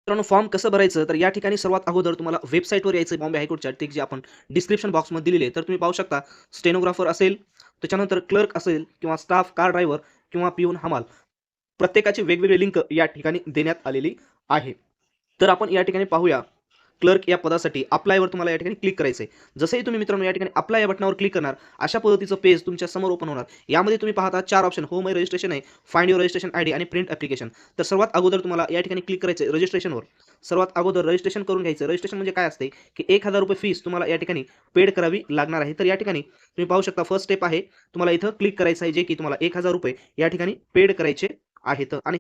मित्रांनो फॉर्म कसं भरायचं तर या ठिकाणी सर्वात अगोदर तुम्हाला वेबसाईटवर यायचं बॉम्बे हायकोर्टच्या ते जे आपण डिस्क्रिप्शन बॉक्समध्ये दिलेले तर तुम्ही पाहू शकता स्टेनोग्राफर असेल त्याच्यानंतर क्लर्क असेल किंवा स्टाफ कार ड्रायव्हर किंवा पिऊन हमाल प्रत्येकाची वेगवेगळी लिंक या ठिकाणी देण्यात आलेली आहे. तर आपण या ठिकाणी पाहूया क्लर्क या पदासाठी अप्लायवर तुम्हाला या ठिकाणी क्लिक करायचं आहे. जसंही तुम्ही मित्रांनो या ठिकाणी अप्लाय या बटनावर क्लिक करणार अशा पद्धतीचं पेज तुमच्या समोर ओपन होणार. यामध्ये तुम्ही पाहता 4 ऑप्शन होम रजिस्ट्रेशन आहे, फाइंड युअर रजिस्ट्रेशन आयडी आणि प्रिंट ॲप्लिकेशन. तर सर्वात अगोदर तुम्हाला या ठिकाणी क्लिक करायचं आहे रजिस्ट्रेशनवर. सर्वात अगोदर रजिस्ट्रेशन करून घ्यायचं. रजिस्ट्रेशन म्हणजे काय असते की ₹1000 फीस तुम्हाला या ठिकाणी पेड करावी लागणार आहे. तर या ठिकाणी तुम्ही पाहू शकता फर्स्ट स्टेप आहे. तुम्हाला इथं क्लिक करायचं आहे जे की तुम्हाला ₹1000 या ठिकाणी पेड करायचे आहेत आणि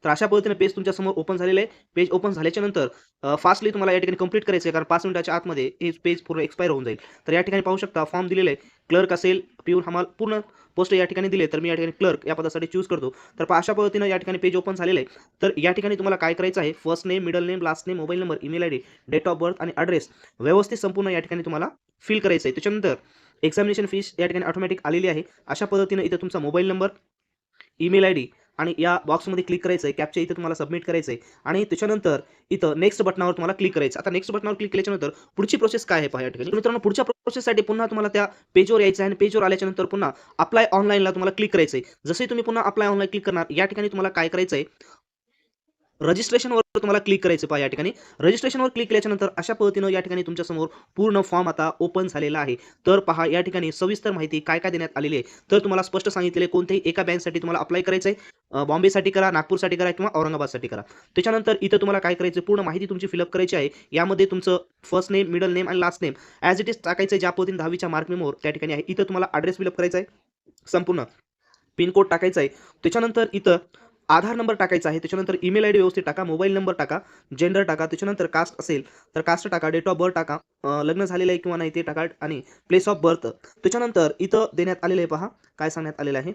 तर अशा पद्धतीने पेज तुमच्यासमोर ओपन झालेलं आहे. पेज ओपन झाल्याच्या नंतर फास्टली तुम्हाला या ठिकाणी कंप्लीट करायचं आहे कारण 5 मिनिटाच्या आतमध्ये हे पेज पूर्ण एक्सपायर होऊन जाईल. तर या ठिकाणी पाहू शकता फॉर्म दिलेला आहे. क्लर्क असेल, पिऊन हमाल पूर्ण पोस्ट या ठिकाणी दिले तर मी या ठिकाणी क्लर्क या पदासाठी चूज करतो. तर अशा पद्धतीनं या ठिकाणी पेज ओपन झालेलं आहे. तर या ठिकाणी तुम्हाला काय करायचं आहे first name, middle name, last name, mobile number, email ID, date of birth आणि ॲड्रेस व्यवस्थित संपूर्ण या ठिकाणी तुम्हाला फिल करायचं आहे. त्याच्यानंतर एक्झामिनेशन फीस या ठिकाणी ऑटोमॅटिक आलेली आहे. अशा पद्धतीनं इथं तुमचा मोबाईल नंबर, ईमेल आयडी आणि या बॉक्समध्ये क्लिक करायचं आहे. कॅप्चा इथे तुम्हाला सबमिट करायचं आहे आणि त्याच्यानंतर इथं नेक्स्ट बटनावर तुम्हाला क्लिक करायचं. आता नेक्स्ट बटनावर क्लिक केल्याच्यानंतर पुढची प्रोसेस काय आहे पहा या ठिकाणी. मित्रांनो पुढच्या प्रोसेससाठी पुन्हा तुम्हाला त्या पेजवर यायचं आहे आणि पेजवर आल्याच्यानंतर पुन्हा अप्लाय ऑनलाईनला तुम्हाला क्लिक करायचं आहे. जसंही तुम्ही पुन्हा अप्लाय ऑनलाईन क्लिक करणार या ठिकाणी तुम्हाला काय करायचं आहे रजिस्ट्रेशनवर तुम्हाला क्लिक करायचं पहा या ठिकाणी. रजिस्ट्रेशनवर क्लिक केल्याच्यानंतर अशा पद्धतीनं या ठिकाणी तुमच्यासमोर पूर्ण फॉर्म आता ओपन झालेला आहे. तर पहा या ठिकाणी सविस्तर माहिती काय-काय देण्यात आलेली आहे. तर तुम्हाला स्पष्ट सांगितलेलं आहे कोणत्याही एका बँकसाठी तुम्हाला अप्लाय करायचं आहे. बॉम्बेसाठी करा, नागपूरसाठी करा किंवा औरंगाबादसाठी करा. त्याच्यानंतर इथं तुम्हाला काय करायचं पूर्ण माहिती तुमची फिलअप करायची आहे. यामध्ये तुमचं फर्स्ट नेम, मिडल नेम आणि last name as it is टाकायचं आहे ज्या पद्धतीने 10वीच्या मार्क मेमोवर त्या ठिकाणी आहे. इथं तुम्हाला ॲड्रेस फिलअप करायचा आहे संपूर्ण. पिन कोड टाकायचा आहे. त्याच्यानंतर इथं आधार नंबर टाकायचा आहे. त्याच्यानंतर ईमेल आयडी व्यवस्थित टाका, मोबाईल नंबर टाका, जेंडर टाका, त्याच्यानंतर कास्ट असेल तर कास्ट टाका, डेट ऑफ बर्थ टाका, लग्न झालेलं आहे किंवा नाही ते टाका आणि प्लेस ऑफ बर्थ. त्याच्यानंतर इथं देण्यात आलेलं आहे पहा, काय सांगण्यात आलेलं आहे.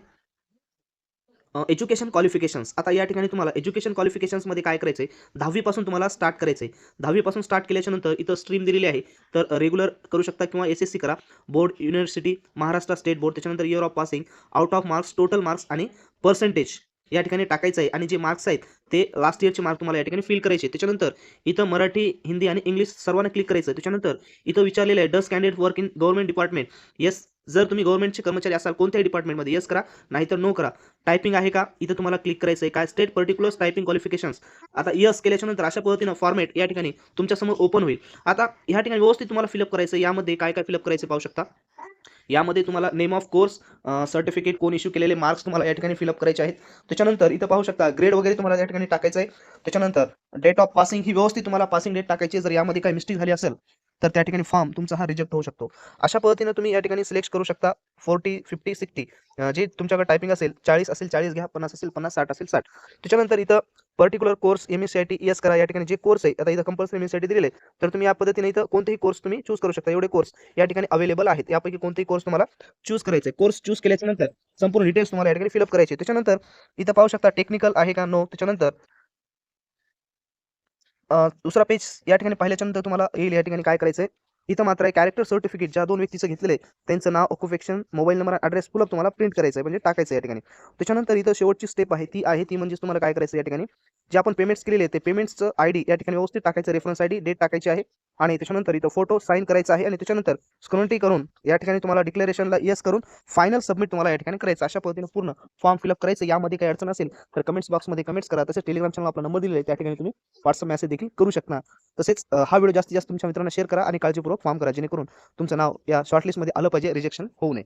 Education qualifications. आता या ठिकाणी तुम्हाला एज्युकेशन क्वालिफिकेशन्समध्ये काय करायचं आहे, 10वी पासून तुम्हाला स्टार्ट करायचं आहे. 10वी पासून स्टार्ट केल्याच्यानंतर इथं स्ट्रीम दिलेली आहे. तर रेग्युलर करू शकता किंवा एस-एस-सी करा. Board, university, Maharashtra state board, त्याच्यानंतर year of passing, out of marks, total marks आणि पर्सेंटेज या ठिकाणी टाकायचं आहे आणि जे मार्क्स आहेत ते लास्ट इयरचे मार्क तुम्हाला या ठिकाणी फिल करायचे. त्याच्यानंतर इथं मराठी, हिंदी आणि इंग्लिश सर्वांना क्लिक करायचं. त्याच्यानंतर इथं विचारलेलं आहे does candidate work in government department? Yes. जर तुम्ही गव्हर्नमेंटचे कर्मचारी असाल कोणत्याही डिपार्टमेंटमध्ये येस करा, नाहीतर नो करा. टायपिंग आहे का इथं तुम्हाला क्लिक करायचं आहे. काय स्टेट पर्टिक्युलर्स टायपिंग क्वालिफिकेशन्स. आता यस केल्याच्यानंतर अशा पद्धतीनं फॉर्मॅट या ठिकाणी तुमच्यासमोर ओपन होईल. आता ह्या ठिकाणी व्यवस्थित तुम्हाला फिलअप करायचं. यामध्ये काय काय फिलअप करायचं पाहू शकता. यामध्ये तुम्हाला नेम ऑफ कोर्स, सर्टिफिकेट, कोण इश्यू केलेले मार्क्स तुम्हाला या ठिकाणी फिलअप करायचे आहेत. त्याच्यानंतर इथं पाहू शकता ग्रेड वगैरे तुम्हाला या ठिकाणी टाकायचं आहे. त्याच्यानंतर डेट ऑफ पासिंग ही व्यवस्थित तुम्हाला पासिंग डेट टाकायची. जर यामध्ये काही मिस्टेक झाली असेल तर त्या ठिकाणी फॉर्म तुमचा हा रिजेक्ट होऊ शकतो. अशा पद्धतीने तुम्ही या ठिकाणी सिलेक्ट करू शकता 40, 50, 60 जे तुमच्याकडे टायपिंग असेल 40 असेल 40 घ्या, 50 असेल 50, 60 असेल 60. त्याच्यानंतर इथं पर्टिक्युलर कोर्स एम-एस-सी-आय-टी येस करा. या ठिकाणी जे कोर्स आहे आता इथं कंपल्सरी एम-एस-सी-आय-टी दिलेले तर तुम्ही या पद्धतीने इथं कोणतेही कोर्स तुम्ही चूज करू शकता. एवढे कोर्स या ठिकाणी अवेलेबल आहेत. यापैकी कोणतेही कोर्स तुम्हाला चूज करायचे. कोर्स चूज केल्याच्यानंतर संपूर्ण डिटेल्स तुम्हाला या ठिकाणी फिलअप करायचे. त्याच्यानंतर इथं पाहू शकता टेक्निकल आहे का नो. त्याच्यानंतर दुसरा पेज या ठिकाणी पाहिल्याच्यानंतर तुम्हाला येईल या ठिकाणी काय करायचंय इथं मात्र आहे कॅरेक्टर सर्टिफिकेट ज्या 2 व्यक्तीचं घेतलेलं आहे त्यांचं नाव, ऑक्युपेशन, मोबाईल नंबर, ॲड्रेस पुल तुम्हाला प्रिंट करायचं आहे म्हणजे टाकायचं आहे या ठिकाणी. त्याच्यानंतर इथं शेवटची स्टेप आहे ती म्हणजे तुम्हाला काय करायचं या ठिकाणी जे आपण पेमेंट्स केलेले आहे ते पेमेंट्सचं आयडी या ठिकाणी व्यवस्थित टाकायचं, रेफरन्स आयडी, डेट टाकायची आहे आणि त्याच्यानंतर इथं फोटो साइन करायचा आहे आणि त्याच्यानंतर स्क्रोनिटी करून या ठिकाणी तुम्हाला डिक्लेरेशनला येस करून फायनल सबमिट तुम्हाला या ठिकाणी करायचं. अशा पद्धतीने पूर्ण फॉर्म फिलअप करायचं. यामध्ये काही अडचण असेल तर कमेंट्स बॉक्समध्ये कमेंट्स करा. तसेच टेलिग्राम चॅनल आपला नंबर दिलेला आहे त्या ठिकाणी तुम्ही व्हॉट्सअप मेसेज देखील करू शकता. तसेच हा व्हिडिओ जास्तीत जास्त तुमच्या मित्रांना शेअर करा आणि काळजीपूर्वक फॉर्म करा जेणेकरून तुमचं नाव या शॉर्टलिस्टमध्ये आलं पाहिजे, रिजेक्शन होऊ नये.